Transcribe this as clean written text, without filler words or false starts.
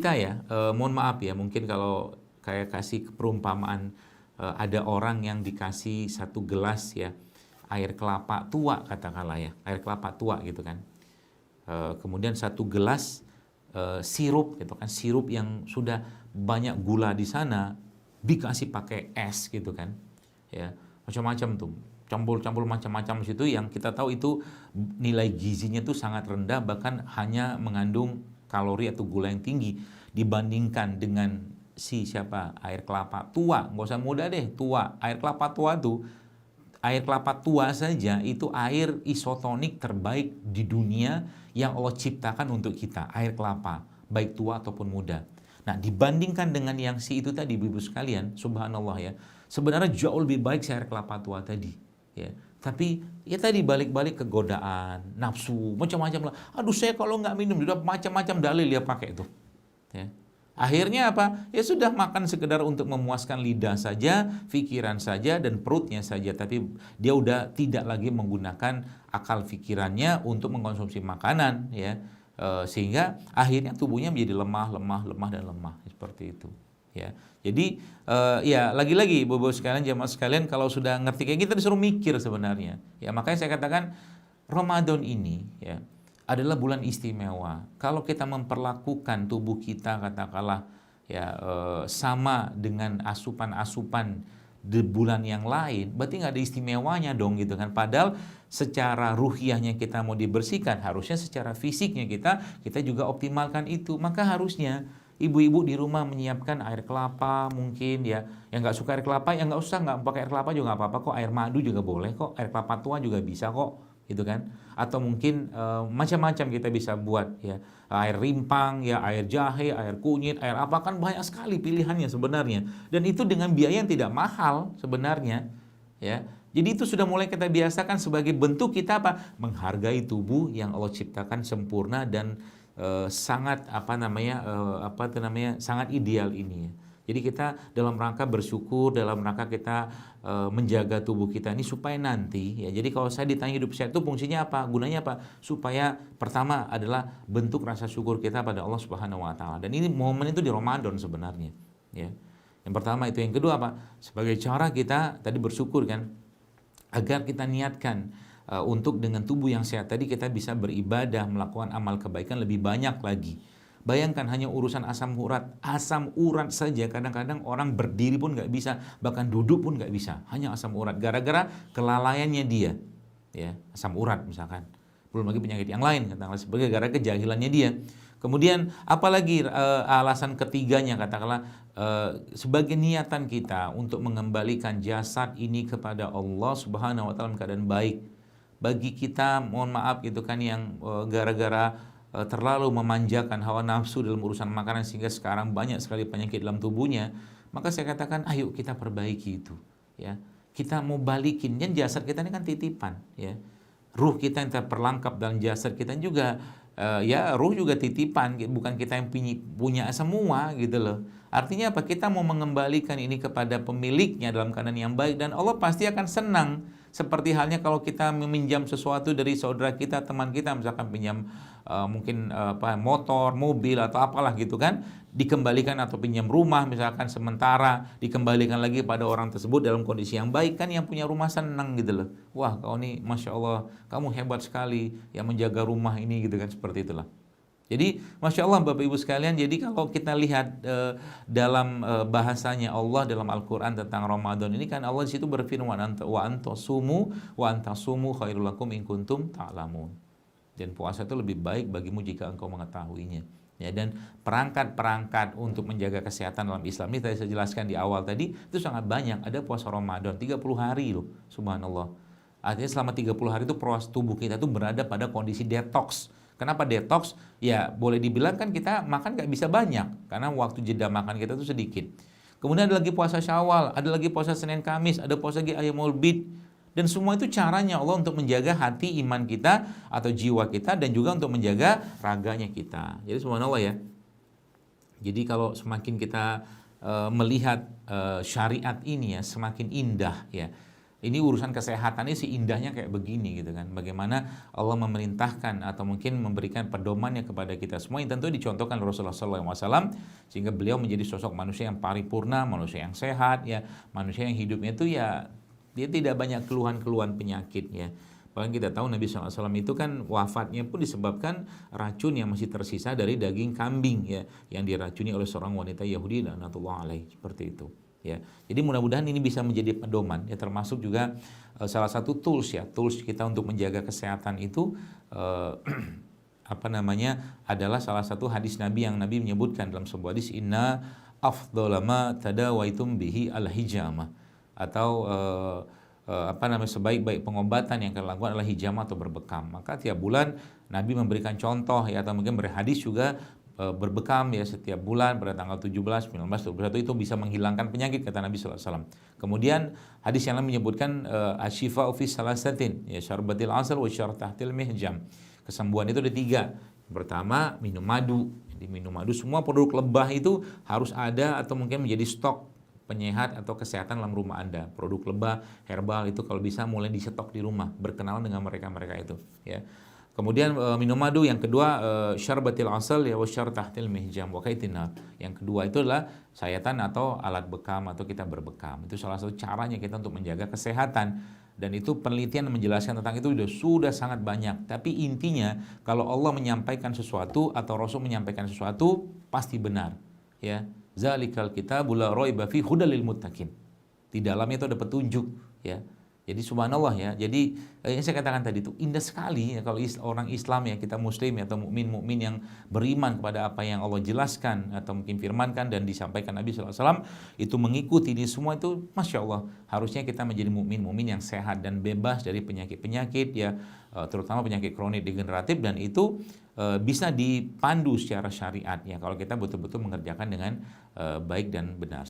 kita ya, mohon maaf ya, mungkin kalau kayak kasih perumpamaan, ada orang yang dikasih satu gelas ya, air kelapa tua katakanlah ya, air kelapa tua gitu kan. Kemudian satu gelas sirup gitu kan, sirup yang sudah banyak gula di sana dikasih pakai es gitu kan. Ya, macam-macam tuh. Campur-campur macam-macam situ yang kita tahu itu nilai gizinya tuh sangat rendah, bahkan hanya mengandung kalori atau gula yang tinggi dibandingkan dengan siapa air kelapa tua, nggak usah muda deh, tua. Air kelapa tua tuh, air kelapa tua saja itu air isotonik terbaik di dunia yang Allah ciptakan untuk kita, air kelapa, baik tua ataupun muda. Nah, dibandingkan dengan yang si itu tadi, ibu-ibu sekalian, subhanallah ya, sebenarnya jauh lebih baik si air kelapa tua tadi, ya. Tapi ya tadi balik-balik ke godaan, nafsu, macam-macam lah. Aduh, saya kalau nggak minum, udah macam-macam dalil dia pakai itu. Ya. Akhirnya apa? Ya sudah, makan sekedar untuk memuaskan lidah saja, pikiran saja, dan perutnya saja. Tapi dia udah tidak lagi menggunakan akal pikirannya untuk mengkonsumsi makanan, ya. Sehingga akhirnya tubuhnya menjadi lemah dan lemah seperti itu. Ya, jadi ya lagi-lagi ibu-ibu sekalian, jamaah sekalian, kalau sudah ngerti kayak kita disuruh mikir sebenarnya. Ya makanya saya katakan Ramadan ini ya adalah bulan istimewa. Kalau kita memperlakukan tubuh kita katakanlah ya sama dengan asupan-asupan di bulan yang lain, berarti nggak ada istimewanya dong gitu kan. Padahal secara ruhiyahnya kita mau dibersihkan, harusnya secara fisiknya kita juga optimalkan itu. Maka harusnya ibu-ibu di rumah menyiapkan air kelapa mungkin ya, yang nggak suka air kelapa ya nggak usah, nggak pakai air kelapa juga nggak apa-apa kok, air madu juga boleh kok, air kelapa tua juga bisa kok, gitu kan. Atau mungkin macam-macam kita bisa buat ya, air rimpang ya, air jahe, air kunyit, air apa, kan banyak sekali pilihannya sebenarnya, dan itu dengan biaya yang tidak mahal sebenarnya ya. Jadi itu sudah mulai kita biasakan sebagai bentuk kita apa? Menghargai tubuh yang Allah ciptakan sempurna dan sangat sangat ideal ini ya. Jadi kita dalam rangka bersyukur, dalam rangka kita menjaga tubuh kita ini supaya nanti ya. Jadi kalau saya ditanya hidup sehat itu fungsinya apa? Gunanya apa? Supaya pertama adalah bentuk rasa syukur kita pada Allah Subhanahu wa taala. Dan ini momen itu di Ramadan sebenarnya ya. Yang pertama itu, yang kedua apa? Sebagai cara kita tadi bersyukur kan, agar kita niatkan untuk dengan tubuh yang sehat tadi kita bisa beribadah, melakukan amal kebaikan lebih banyak lagi. Bayangkan hanya urusan asam urat saja kadang-kadang orang berdiri pun nggak bisa, bahkan duduk pun nggak bisa, hanya asam urat gara-gara kelalaiannya dia, ya, asam urat misalkan. Belum lagi penyakit yang lain katakanlah sebagai gara kejahilannya dia. Kemudian apalagi alasan ketiganya katakanlah sebagai niatan kita untuk mengembalikan jasad ini kepada Allah Subhanahu wa taala dalam keadaan baik. Bagi kita, mohon maaf gitu kan, yang gara-gara terlalu memanjakan hawa nafsu dalam urusan makanan sehingga sekarang banyak sekali penyakit dalam tubuhnya, maka saya katakan ayo kita perbaiki itu ya. Kita mau balikin, kan jasad kita ini kan titipan ya. Ruh kita yang terperlangkap dalam jasad kita juga ya, ruh juga titipan, bukan kita yang punya semua gitu loh. Artinya apa? Kita mau mengembalikan ini kepada pemiliknya dalam keadaan yang baik, dan Allah pasti akan senang. Seperti halnya kalau kita meminjam sesuatu dari saudara kita, teman kita, misalkan pinjam mungkin motor, mobil atau apalah gitu kan, dikembalikan, atau pinjam rumah misalkan sementara, dikembalikan lagi pada orang tersebut dalam kondisi yang baik, kan yang punya rumah senang gitu loh. Wah, kau nih Masya Allah, kamu hebat sekali yang menjaga rumah ini gitu kan, seperti itulah. Jadi Masya Allah Bapak Ibu sekalian, jadi kalau kita lihat dalam bahasanya Allah dalam Al-Quran tentang Ramadan ini kan, Allah di situ berfirman wa antasumu khairul lakum in kuntum ta'lamun. Dan puasa itu lebih baik bagimu jika engkau mengetahuinya. Ya, dan perangkat-perangkat untuk menjaga kesehatan dalam Islam ini tadi saya jelaskan di awal tadi, itu sangat banyak. Ada puasa Ramadan 30 hari loh, subhanallah. Artinya selama 30 hari itu proses tubuh kita itu berada pada kondisi detox. Kenapa detox? Ya boleh dibilang kan kita makan nggak bisa banyak karena waktu jeda makan kita itu sedikit. Kemudian ada lagi puasa Syawal, ada lagi puasa Senin Kamis, ada puasa lagi Ayyamul Bid. Dan semua itu caranya Allah untuk menjaga hati iman kita atau jiwa kita, dan juga untuk menjaga raganya kita. Jadi subhanallah ya. Jadi kalau semakin kita melihat syariat ini ya, semakin indah ya. ini urusan kesehatannya sih indahnya kayak begini gitu kan. Bagaimana Allah memerintahkan atau mungkin memberikan pedomannya kepada kita semua yang tentu dicontohkan oleh Rasulullah SAW, sehingga beliau menjadi sosok manusia yang paripurna, manusia yang sehat ya, manusia yang hidupnya itu ya dia tidak banyak keluhan-keluhan penyakit ya. Bahkan kita tahu Nabi SAW itu kan wafatnya pun disebabkan racun yang masih tersisa dari daging kambing ya, yang diracuni oleh seorang wanita Yahudi laknatullah alaih, seperti itu. Ya, jadi mudah-mudahan ini bisa menjadi pedoman ya, termasuk juga salah satu tools kita untuk menjaga kesehatan itu apa namanya adalah salah satu hadis Nabi yang Nabi menyebutkan dalam sebuah hadis, inna afdhala ma tadawaitum bihi al-hijama, atau apa namanya sebaik-baik pengobatan yang kalian lakukan adalah hijama atau berbekam. Maka tiap bulan Nabi memberikan contoh ya, atau mungkin berhadis juga berbekam ya setiap bulan pada tanggal 17, 19, 21 itu bisa menghilangkan penyakit kata Nabi SAW. Kemudian hadis yang lain menyebutkan asyifa'u fi salasatin ya syarbatil asal wa syartahtil mihjam. Kesembuhan itu ada 3. Pertama, minum madu. Jadi minum madu, semua produk lebah itu harus ada atau mungkin menjadi stok penyehat atau kesehatan dalam rumah Anda. Produk lebah, herbal itu kalau bisa mulai disetok di rumah, berkenalan dengan mereka-mereka itu ya. Kemudian minum madu, yang kedua syarbatil asal ya wa syartahtil mihjam wa kaitinab. Yang kedua itu adalah sayatan atau alat bekam atau kita berbekam. Itu salah satu caranya kita untuk menjaga kesehatan. Dan itu penelitian menjelaskan tentang itu sudah sangat banyak. Tapi intinya kalau Allah menyampaikan sesuatu atau Rasul menyampaikan sesuatu pasti benar. Ya, zalikal kitabul la raiba fi hudal lil muttaqin. Di dalamnya itu ada petunjuk ya. Jadi subhanallah ya. Jadi yang saya katakan tadi itu indah sekali ya kalau orang Islam ya, kita muslim ya, atau mukmin yang beriman kepada apa yang Allah jelaskan atau mungkin firmankan dan disampaikan Nabi SAW, itu mengikuti ini semua, itu Masya Allah, harusnya kita menjadi mukmin yang sehat dan bebas dari penyakit-penyakit ya, terutama penyakit kronik degeneratif, dan itu bisa dipandu secara syariat ya kalau kita betul-betul mengerjakan dengan baik dan benar.